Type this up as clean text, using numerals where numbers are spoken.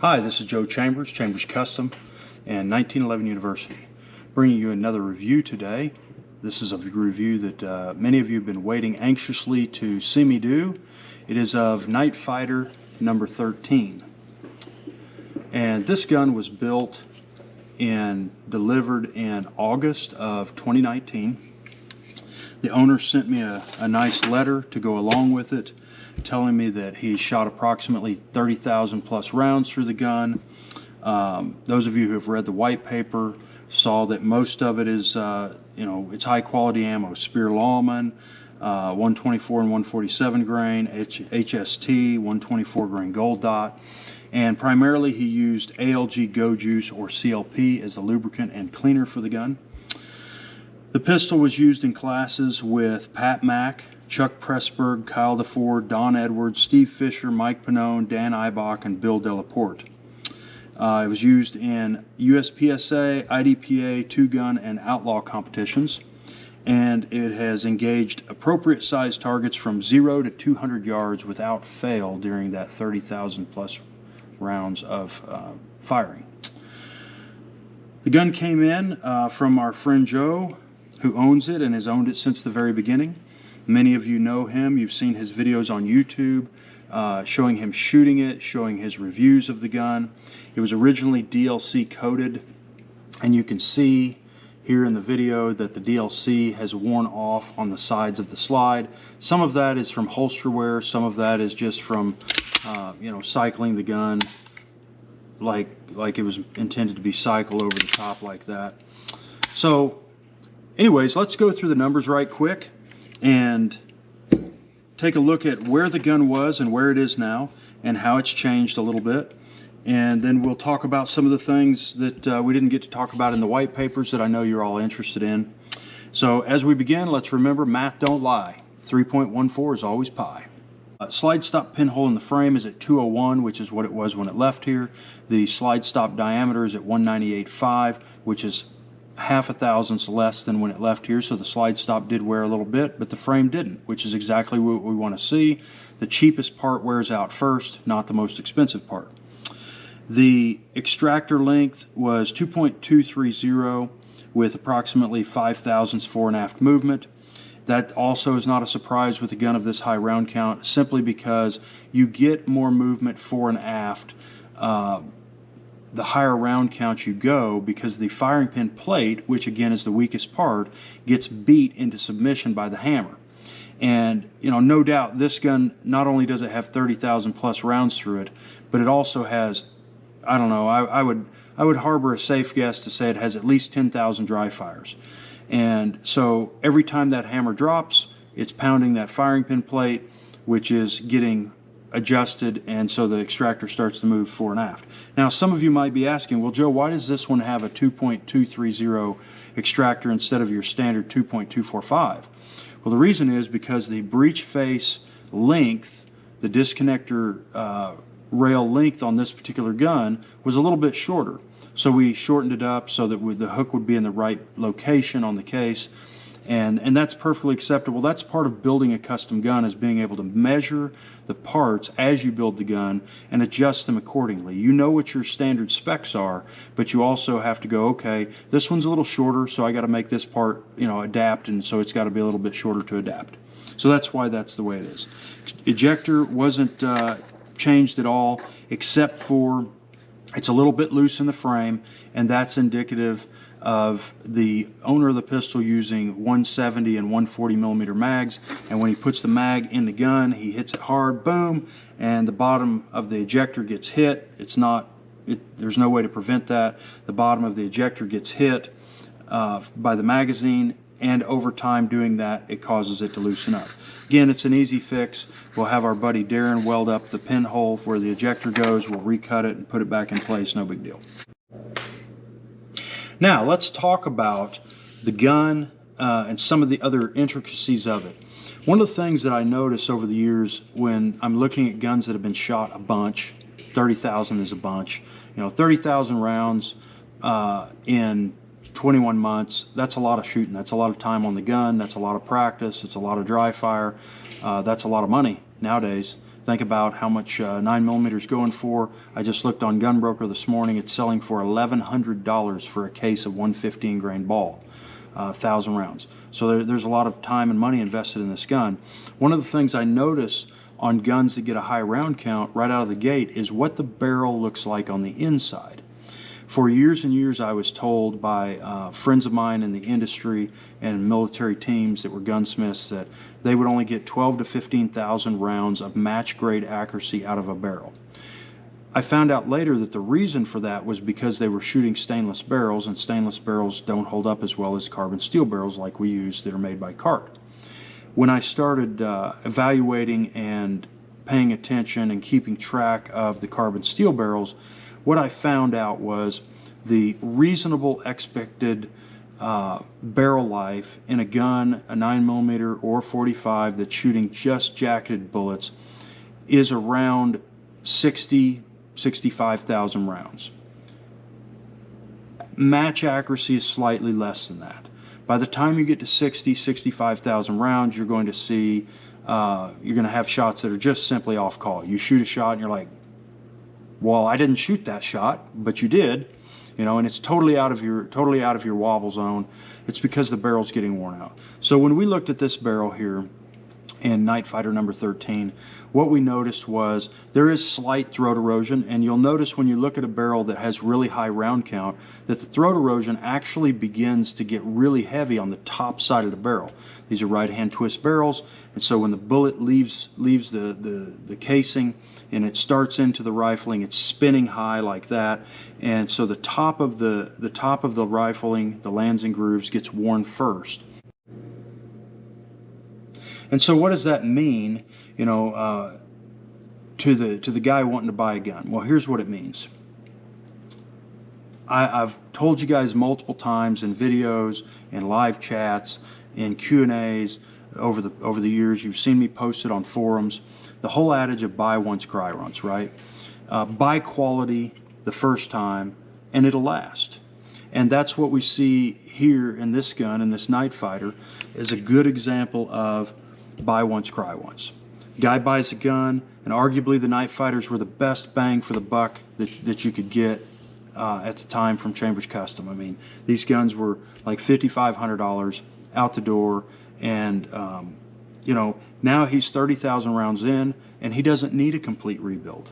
Hi, this is Joe Chambers, ChambersCustom, and 1911 University, bringing you another review today. This is a review that many of you have been waiting anxiously to see me do. It is of Night Fighter number 13. And this gun was built and delivered in August of 2019. The owner sent me a nice letter to go along with it, telling me that he shot approximately 30,000 plus rounds through the gun. Those of you who have read the white paper saw that most of it is, it's high quality ammo, Speer Lawman, 124 and 147 grain, HST, 124 grain gold dot, and primarily he used ALG Go Juice or CLP as the lubricant and cleaner for the gun. The pistol was used in classes with Pat Mack, Chuck Pressburg, Kyle DeFord, Don Edwards, Steve Fisher, Mike Pannone, Dan Eibach, and Bill Delaporte. It was used in USPSA, IDPA, two-gun, and outlaw competitions, and it has engaged appropriate size targets from 0 to 200 yards without fail during that 30,000 plus rounds of firing. The gun came in from our friend Joe, who owns it and has owned it since the very beginning. Many of you know him. You've seen his videos on YouTube showing him shooting it, showing his reviews of the gun. It was originally DLC coated, and you can see here in the video that the DLC has worn off on the sides of the slide. Some of that is from holster wear, some of that is just from cycling the gun like it was intended to be cycled over the top like that. So anyways, let's go through the numbers right quick and take a look at where the gun was and where it is now and how it's changed a little bit. And then we'll talk about some of the things that we didn't get to talk about in the white papers that I know you're all interested in. So as we begin, let's remember math don't lie. 3.14 is always pi. Slide stop pinhole in the frame is at 201, which is what it was when it left here. The slide stop diameter is at 198.5, which is half a thousandths less than when it left here, so the slide stop did wear a little bit, but the frame didn't, which is exactly what we want to see. The cheapest part wears out first, not the most expensive part. The extractor length was 2.230 with approximately 5 thousandths fore and aft movement. That also is not a surprise with a gun of this high round count, simply because you get more movement fore and aft the higher round count you go, because the firing pin plate, which again is the weakest part, gets beat into submission by the hammer. And no doubt this gun, not only does it have 30,000 plus rounds through it, but it also has, I don't know, I would harbor a safe guess to say it has at least 10,000 dry fires. And so every time that hammer drops, it's pounding that firing pin plate, which is getting adjusted, and so the extractor starts to move fore and aft. Now some of you might be asking, well Joe, why does this one have a 2.230 extractor instead of your standard 2.245? Well, the reason is because the breech face length, the disconnector rail length on this particular gun was a little bit shorter, so we shortened it up so that the hook would be in the right location on the case. And that's perfectly acceptable. That's part of building a custom gun, is being able to measure the parts as you build the gun and adjust them accordingly. You know what your standard specs are, but you also have to go, okay, this one's a little shorter, so I got to make this part, adapt, and so it's got to be a little bit shorter to adapt. So that's why that's the way it is. Ejector wasn't changed at all, except for it's a little bit loose in the frame, and that's indicative of the owner of the pistol using 170 and 140 millimeter mags, and when he puts the mag in the gun, he hits it hard, boom, and the bottom of the ejector gets hit. There's no way to prevent that. The bottom of the ejector gets hit by the magazine, and over time doing that, it causes it to loosen up. Again, it's an easy fix. We'll have our buddy Darren weld up the pinhole where the ejector goes. We'll recut it and put it back in place. No big deal. Now let's talk about the gun and some of the other intricacies of it. One of the things that I notice over the years when I'm looking at guns that have been shot a bunch, 30,000 is a bunch, 30,000 rounds in 21 months, that's a lot of shooting. That's a lot of time on the gun. That's a lot of practice. It's a lot of dry fire. That's a lot of money nowadays. Think about how much 9mm is going for. I just looked on Gunbroker this morning. It's selling for $1,100 for a case of 115 grain ball, 1,000 rounds. So there's a lot of time and money invested in this gun. One of the things I notice on guns that get a high round count right out of the gate is what the barrel looks like on the inside. For years and years, I was told by friends of mine in the industry and military teams that were gunsmiths that they would only get 12 to 15,000 rounds of match grade accuracy out of a barrel. I found out later that the reason for that was because they were shooting stainless barrels, and stainless barrels don't hold up as well as carbon steel barrels like we use that are made by Cart. When I started evaluating and paying attention and keeping track of the carbon steel barrels, what I found out was the reasonable expected barrel life in a gun, a 9mm or 45 that's shooting just jacketed bullets, is around 65,000 rounds. Match accuracy is slightly less than that. By the time you get to 65,000 rounds, you're going to see, you're going to have shots that are just simply off call. You shoot a shot and you're like, well, I didn't shoot that shot, but you did, and it's totally out of your wobble zone. It's because the barrel's getting worn out. So when we looked at this barrel here in Night Fighter number 13, what we noticed was there is slight throat erosion, and you'll notice when you look at a barrel that has really high round count that the throat erosion actually begins to get really heavy on the top side of the barrel. These are right-hand twist barrels, and so when the bullet leaves the casing and it starts into the rifling, it's spinning high like that, and so the top of the rifling, the lands and grooves, gets worn first. And so what does that mean, to the guy wanting to buy a gun? Well, here's what it means. I've told you guys multiple times in videos, in live chats, in Q&As over the years. You've seen me post it on forums. The whole adage of buy once, cry once, right? Buy quality the first time, and it'll last. And that's what we see here in this gun, in this Night Fighter, is a good example of buy once, cry once. Guy buys a gun, and arguably the Night Fighters were the best bang for the buck that you could get at the time from ChambersCustom. I mean, these guns were like $5,500 out the door, and now he's 30,000 rounds in, and he doesn't need a complete rebuild.